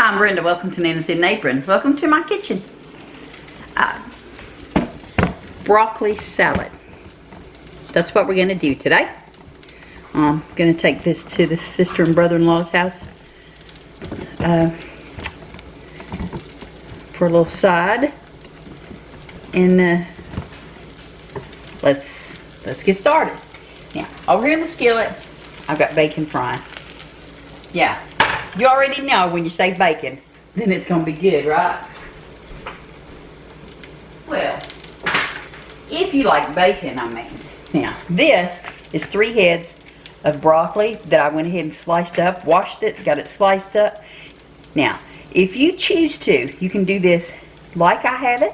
Hi, I'm Brenda. Welcome to Nana's Hidden Apron. Welcome to my kitchen. Broccoli salad. That's what we're going to do today. I'm going to take this to the sister and brother-in-law's house for a little side. And let's get started. Now, over here in the skillet, I've got bacon frying. Yeah, you already know when you say bacon, then it's going to be good, right? Well, if you like bacon, I mean. Now, this is 3 heads of broccoli that I went ahead and sliced up, washed it, got it sliced up. Now, if you choose to, you can do this like I have it,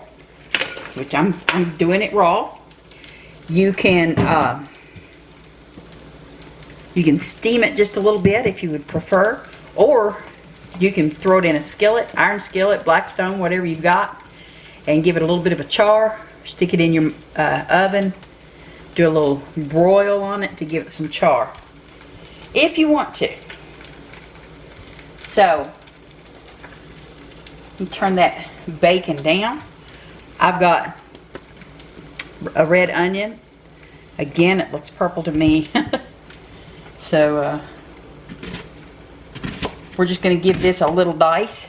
which I'm doing it raw. You can steam it just a little bit if you would prefer, or you can throw it in a skillet, iron skillet, Blackstone, whatever you've got, and give it a little bit of a char. Stick it in your oven, do a little broil on it to give it some char, if you want to. So, you turn that bacon down. I've got a red onion. Again, it looks purple to me. So, we're just going to give this a little dice.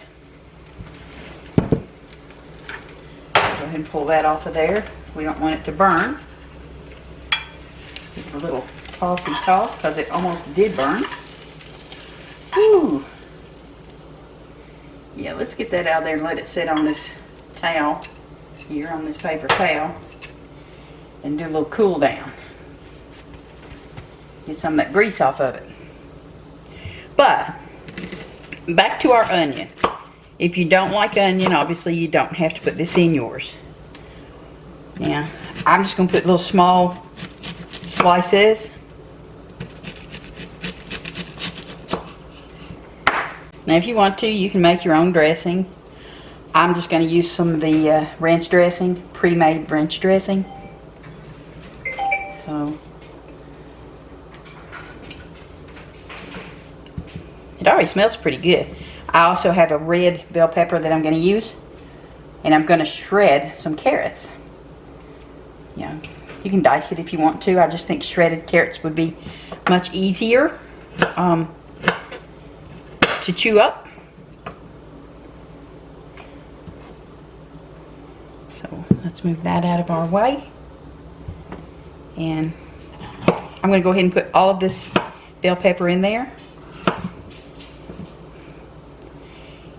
Go ahead and pull that off of there. We don't want it to burn. Give it a little tossy toss because it almost did burn. Whew. Yeah, let's get that out there and let it sit on this towel here, on this paper towel, and do a little cool down. Get some of that grease off of it. But back to our onion. If you don't like onion, obviously you don't have to put this in yours. Now, I'm just going to put little small slices. Now, if you want to, you can make your own dressing. I'm just going to use some of the ranch dressing, pre-made ranch dressing. So, it already smells pretty good. I also have a red bell pepper that I'm going to use, and I'm going to shred some carrots. Yeah, you can dice it if you want to. I just think shredded carrots would be much easier to chew up. So let's move that out of our way. And I'm going to go ahead and put all of this bell pepper in there.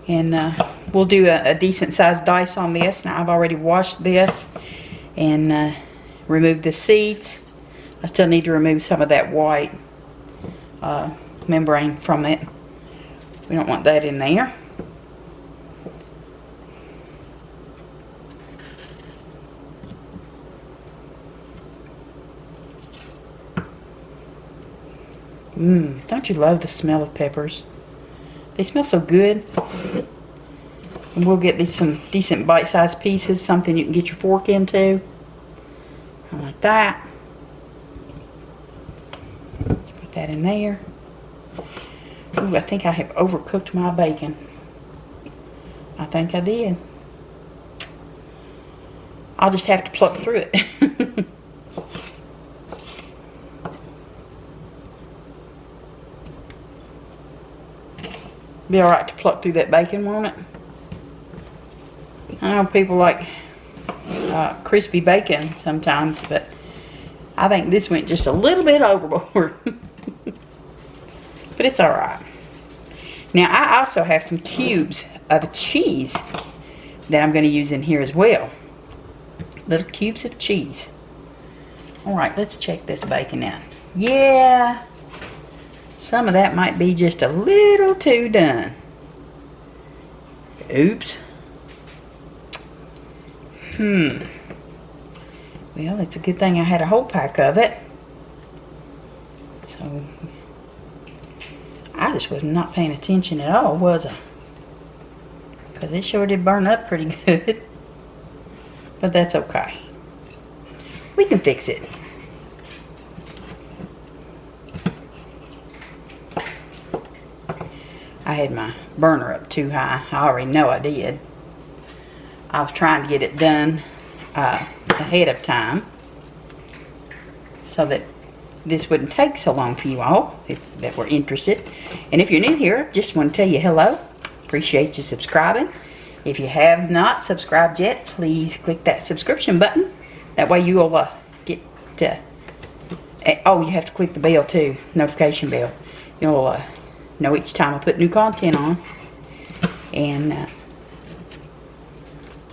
And we'll do a decent sized dice on this. Now, I've already washed this and removed the seeds. I still need to remove some of that white membrane from it. We don't want that in there. Don't you love the smell of peppers? They smell so good. And we'll get these some decent bite-sized pieces, something you can get your fork into. Like that. Put that in there. Ooh, I think I have overcooked my bacon. I think I did. I'll just have to pluck through it. Be alright to pluck through that bacon, won't it? I know people like crispy bacon sometimes, but I think this went just a little bit overboard. But it's alright. Now, I also have some cubes of cheese that I'm going to use in here as well. Little cubes of cheese. Alright, let's check this bacon out. Yeah, some of that might be just a little too done. Oops. Well, it's a good thing I had a whole pack of it. So, I just was not paying attention at all, was I? Because it sure did burn up pretty good. But that's okay. We can fix it. I had my burner up too high. I already know I did. I was trying to get it done ahead of time so that this wouldn't take so long for you all that were interested. And if you're new here, just want to tell you hello. Appreciate you subscribing. If you have not subscribed yet, please click that subscription button. That way you will get oh, you have to click the bell too, notification bell. You'll know each time I put new content on. And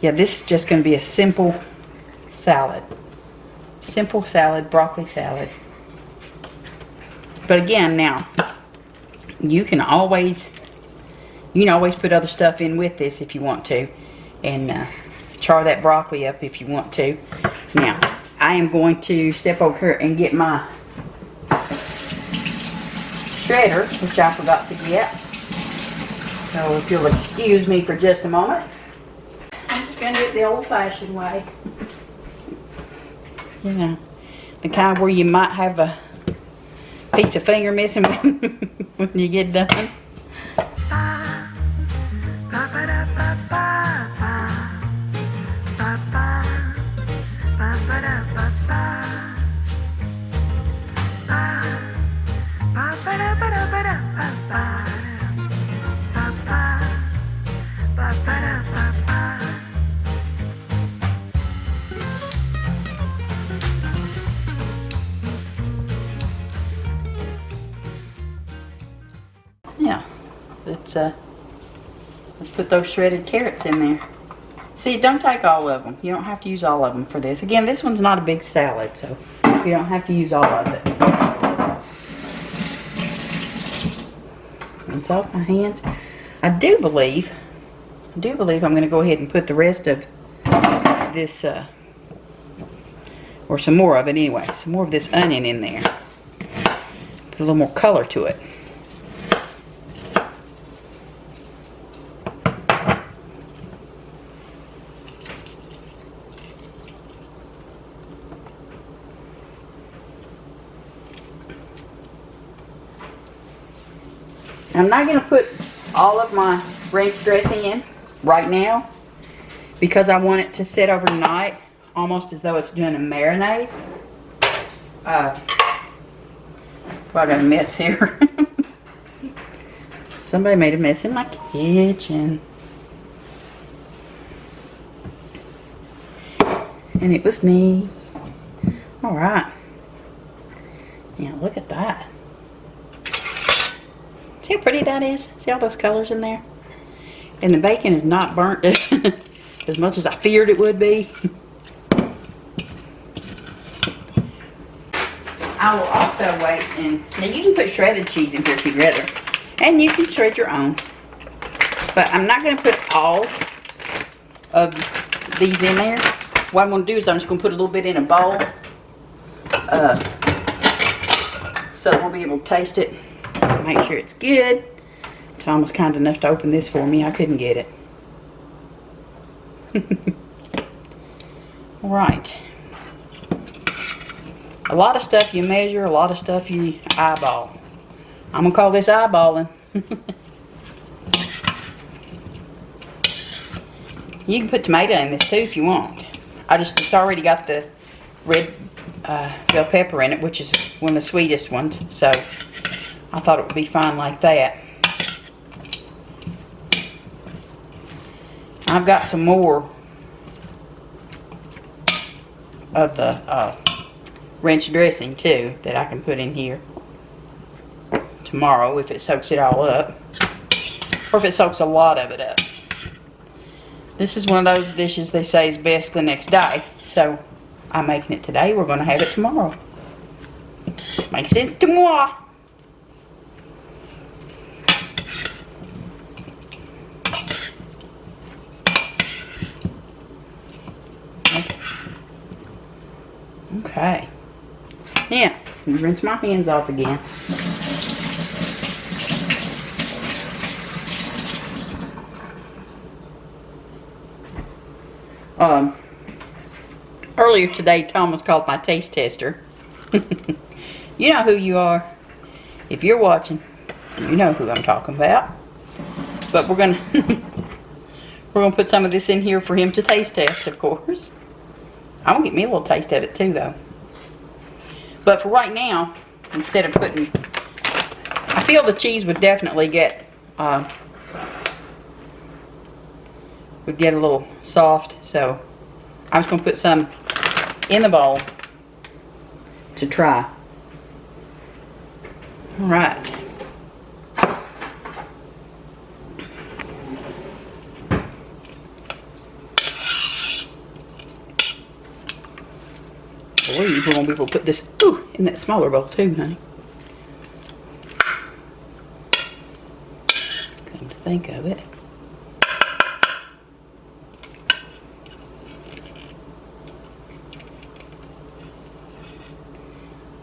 yeah, this is just going to be a simple salad. Simple salad, broccoli salad. But again, now, you can always put other stuff in with this if you want to. And char that broccoli up if you want to. Now, I am going to step over here and get my shredder, which I forgot to get. So if you'll excuse me for just a moment. I'm just going to do it the old-fashioned way. You know, the kind where you might have a piece of finger missing when you get done. Yeah, let's put those shredded carrots in there. See, don't take all of them. You don't have to use all of them for this. Again, this one's not a big salad, so you don't have to use all of it. It's off my hands. I do believe I'm going to go ahead and put the rest of this, or some more of it anyway, some more of this onion in there. Put a little more color to it. I'm not going to put all of my ranch dressing in right now because I want it to sit overnight, almost as though it's doing a marinade. Well, I got a mess here. Somebody made a mess in my kitchen. And it was me. Alright. Yeah, look at that. See how pretty that is? See all those colors in there? And the bacon is not burnt as much as I feared it would be. I will also wait, and now you can put shredded cheese in here if you'd rather. And you can shred your own. But I'm not going to put all of these in there. What I'm going to do is I'm just going to put a little bit in a bowl. So we'll be able to taste it. Make sure it's good. Tom was kind enough to open this for me. I couldn't get it. Alright. A lot of stuff you measure, a lot of stuff you eyeball. I'm going to call this eyeballing. You can put tomato in this too if you want. It's already got the red bell pepper in it, which is one of the sweetest ones. So I thought it would be fine like that. I've got some more of the ranch dressing too that I can put in here tomorrow if it soaks it all up, or if it soaks a lot of it up. This is one of those dishes they say is best the next day, so I'm making it today. We're going to have it tomorrow. Makes sense to moi. Okay. Yeah, rinse my hands off again. Earlier today, Tom was called my taste tester. You know who you are. If you're watching, you know who I'm talking about. But we're gonna we're gonna put some of this in here for him to taste test, of course. I'm gonna get me a little taste of it too, though. But for right now, instead of putting, I feel the cheese would definitely get a little soft, so I'm just gonna put some in the bowl to try. All right. I believe we're gonna be able to put this in that smaller bowl too, honey. Come to think of it.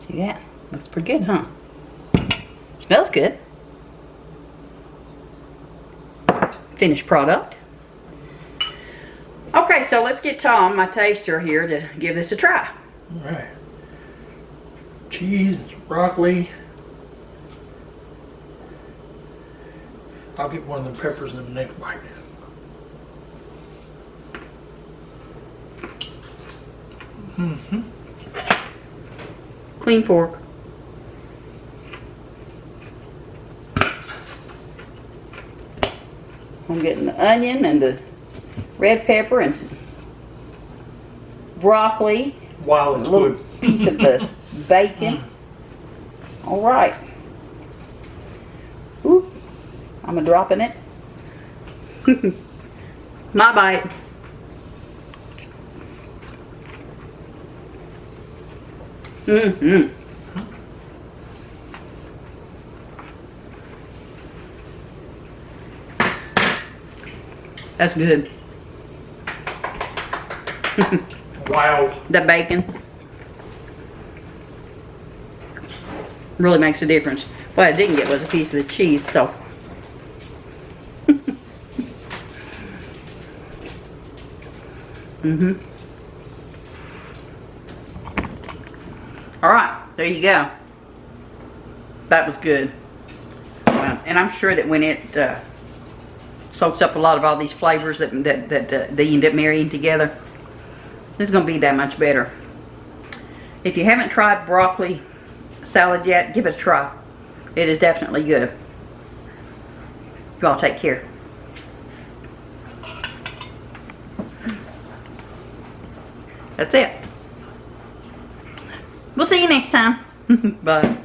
See that? Looks pretty good, huh? Smells good. Finished product. Okay, so let's get Tom, my taster, here to give this a try. All right. Cheese, broccoli. I'll get one of the peppers in the next bite. Mm-hmm. Clean fork. I'm getting the onion and the red pepper and some broccoli. Wow, A it's little good. piece of the bacon. All right. Ooh, I'm a dropping it. My bite. Mm-hmm. That's good. Wow. The bacon really makes a difference. What I didn't get was a piece of the cheese, so. All right, there you go. That was good. And I'm sure that when it soaks up a lot of all these flavors that they end up marrying together, it's going to be that much better. If you haven't tried broccoli salad yet, give it a try. It is definitely good. You all take care. That's it. We'll see you next time. Bye.